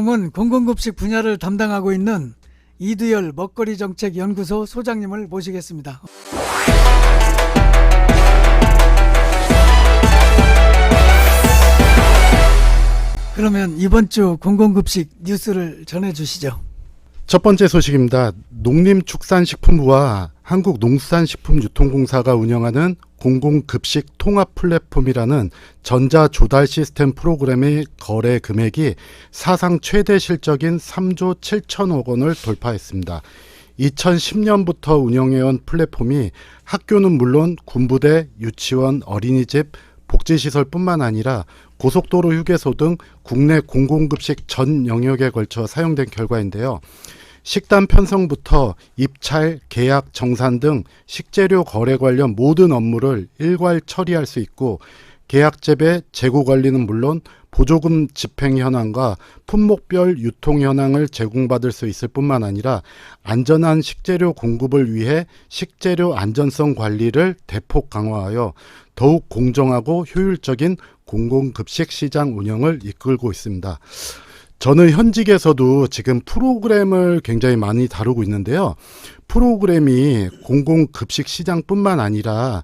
다음은 공공급식 분야를 담당하고 있는 이두열 먹거리정책연구소 소장님을 모시겠습니다. 그러면 이번 주 공공급식 뉴스를 전해주시죠. 첫 번째 소식입니다. 농림축산식품부와 한국농수산식품유통공사가 운영하는 공공급식 통합 플랫폼이라는 전자조달 시스템 프로그램의 거래 금액이 사상 최대 실적인 3조 7천억 원을 돌파했습니다. 2010년부터 운영해온 플랫폼이 학교는 물론 군부대, 유치원, 어린이집, 복지시설뿐만 아니라 고속도로 휴게소 등 국내 공공급식 전 영역에 걸쳐 사용된 결과인데요. 식단 편성부터 입찰, 계약, 정산 등 식재료 거래 관련 모든 업무를 일괄 처리할 수 있고 계약 재배, 재고 관리는 물론 보조금 집행 현황과 품목별 유통 현황을 제공받을 수 있을 뿐만 아니라 안전한 식재료 공급을 위해 식재료 안전성 관리를 대폭 강화하여 더욱 공정하고 효율적인 공공급식 시장 운영을 이끌고 있습니다. 저는 현직에서도 지금 프로그램을 굉장히 많이 다루고 있는데요. 프로그램이 공공급식 시장뿐만 아니라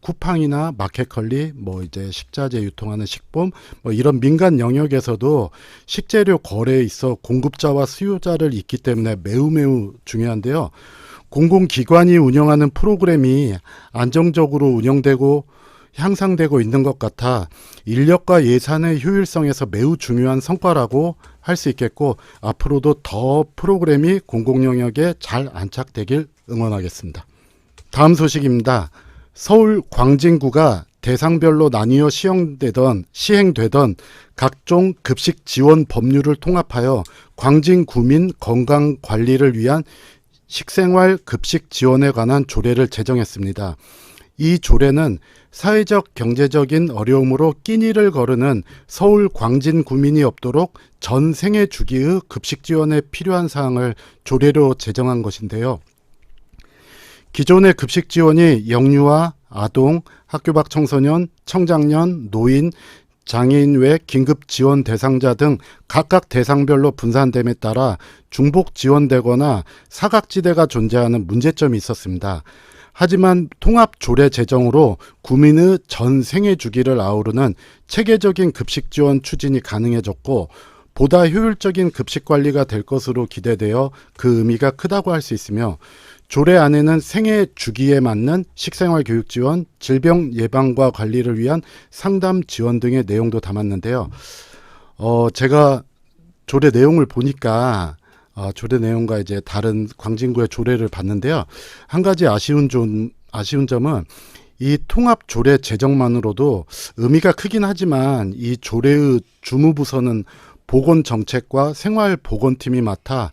쿠팡이나 마켓컬리, 이제 식자재 유통하는 식품, 이런 민간 영역에서도 식재료 거래에 있어 공급자와 수요자를 잇기 때문에 매우 중요한데요. 공공기관이 운영하는 프로그램이 안정적으로 운영되고 향상되고 있는 것 같아 인력과 예산의 효율성에서 매우 중요한 성과라고 할 수 있겠고 앞으로도 더 프로그램이 공공 영역에 잘 안착되길 응원하겠습니다. 다음 소식입니다. 서울 광진구가 대상별로 나뉘어 시행되던 각종 급식 지원 법률을 통합하여 광진구민 건강 관리를 위한 식생활 급식 지원에 관한 조례를 제정했습니다. 이 조례는 사회적 경제적인 어려움으로 끼니를 거르는 서울 광진 구민이 없도록 전 생애 주기의 급식 지원에 필요한 사항을 조례로 제정한 것인데요. 기존의 급식 지원이 영유아, 아동, 학교 밖 청소년, 청장년, 노인, 장애인 외 긴급 지원 대상자 등 각각 대상별로 분산됨에 따라 중복 지원되거나 사각지대가 존재하는 문제점이 있었습니다. 하지만 통합 조례 제정으로 구민의 전 생애 주기를 아우르는 체계적인 급식 지원 추진이 가능해졌고 보다 효율적인 급식 관리가 될 것으로 기대되어 그 의미가 크다고 할 수 있으며 조례 안에는 생애 주기에 맞는 식생활 교육 지원, 질병 예방과 관리를 위한 상담 지원 등의 내용도 담았는데요. 제가 조례 내용을 보니까 조례 내용과 이제 다른 광진구의 조례를 봤는데요. 한 가지 아쉬운 점은 이 통합 조례 제정만으로도 의미가 크긴 하지만 이 조례의 주무부서는 보건정책과 생활보건팀이 맡아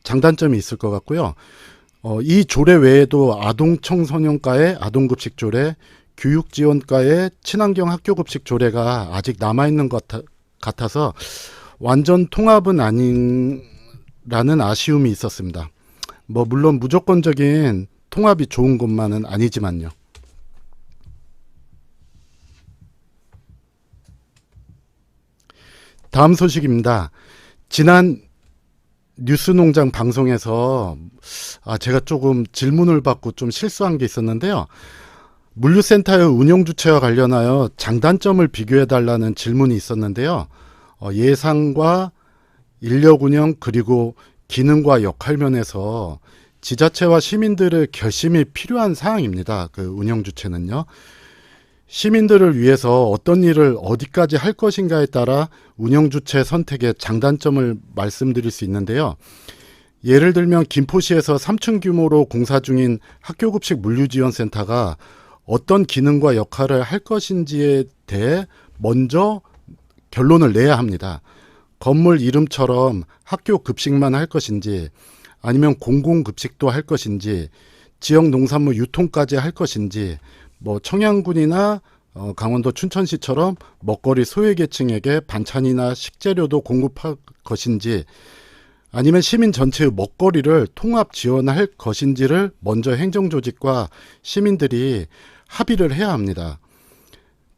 장단점이 있을 것 같고요. 이 조례 외에도 아동청소년과의 아동급식 조례, 교육지원과의 친환경 학교급식 조례가 아직 남아있는 것 같아서 완전 통합은 아닌라는 아쉬움이 있었습니다. 물론 무조건적인 통합이 좋은 것만은 아니지만요. 다음 소식입니다. 지난 뉴스농장 방송에서 제가 조금 질문을 받고 좀 실수한 게 있었는데요. 물류센터의 운영 주체와 관련하여 장단점을 비교해달라는 질문이 있었는데요. 예산과 인력 운영 그리고 기능과 역할 면에서 지자체와 시민들의 결심이 필요한 사항입니다. 그 운영 주체는요. 시민들을 위해서 어떤 일을 어디까지 할 것인가에 따라 운영 주체 선택의 장단점을 말씀드릴 수 있는데요. 예를 들면 김포시에서 3층 규모로 공사 중인 학교급식 물류지원센터가 어떤 기능과 역할을 할 것인지에 대해 먼저 결론을 내야 합니다. 건물 이름처럼 학교 급식만 할 것인지 아니면 공공급식도 할 것인지 지역 농산물 유통까지 할 것인지 청양군이나 강원도 춘천시처럼 먹거리 소외계층에게 반찬이나 식재료도 공급할 것인지 아니면 시민 전체의 먹거리를 통합 지원할 것인지를 먼저 행정조직과 시민들이 합의를 해야 합니다.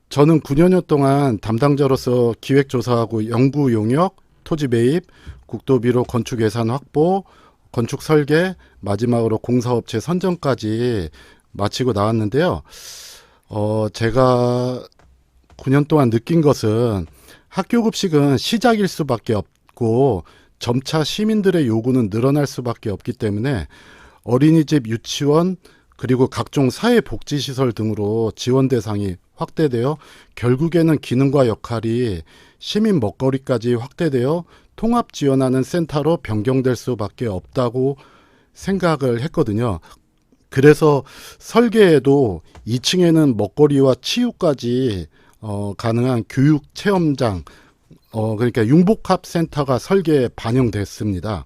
저는 9년여 동안 담당자로서 기획조사하고 연구 용역, 토지 매입, 국도비로 건축 예산 확보, 건축 설계, 마지막으로 공사업체 선정까지 마치고 나왔는데요. 제가 9년 동안 느낀 것은 학교 급식은 시작일 수밖에 없고 점차 시민들의 요구는 늘어날 수밖에 없기 때문에 어린이집, 유치원, 그리고 각종 사회복지시설 등으로 지원 대상이 확대되어 결국에는 기능과 역할이 시민 먹거리까지 확대되어 통합 지원하는 센터로 변경될 수밖에 없다고 생각을 했거든요. 그래서 설계에도 2층에는 먹거리와 치유까지 가능한 교육 체험장, 그러니까 융복합 센터가 설계에 반영됐습니다.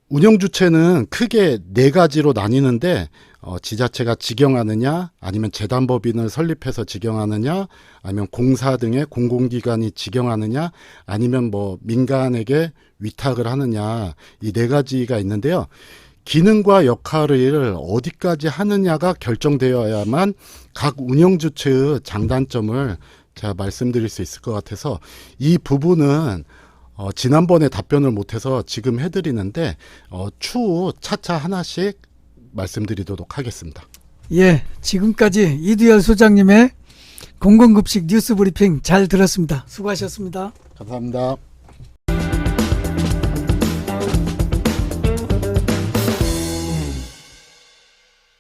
운영 주체는 크게 4가지로 나뉘는데 지자체가 직영하느냐, 아니면 재단법인을 설립해서 직영하느냐, 아니면 공사 등의 공공기관이 직영하느냐, 아니면 뭐 민간에게 위탁을 하느냐, 이 4가지가 있는데요. 기능과 역할을 어디까지 하느냐가 결정되어야만 각 운영 주체의 장단점을 제가 말씀드릴 수 있을 것 같아서 이 부분은 지난번에 답변을 못해서 지금 해드리는데 추후 차차 하나씩 말씀드리도록 하겠습니다. 예, 지금까지 이두열 소장님의 공공급식 뉴스 브리핑 잘 들었습니다. 수고하셨습니다. 감사합니다.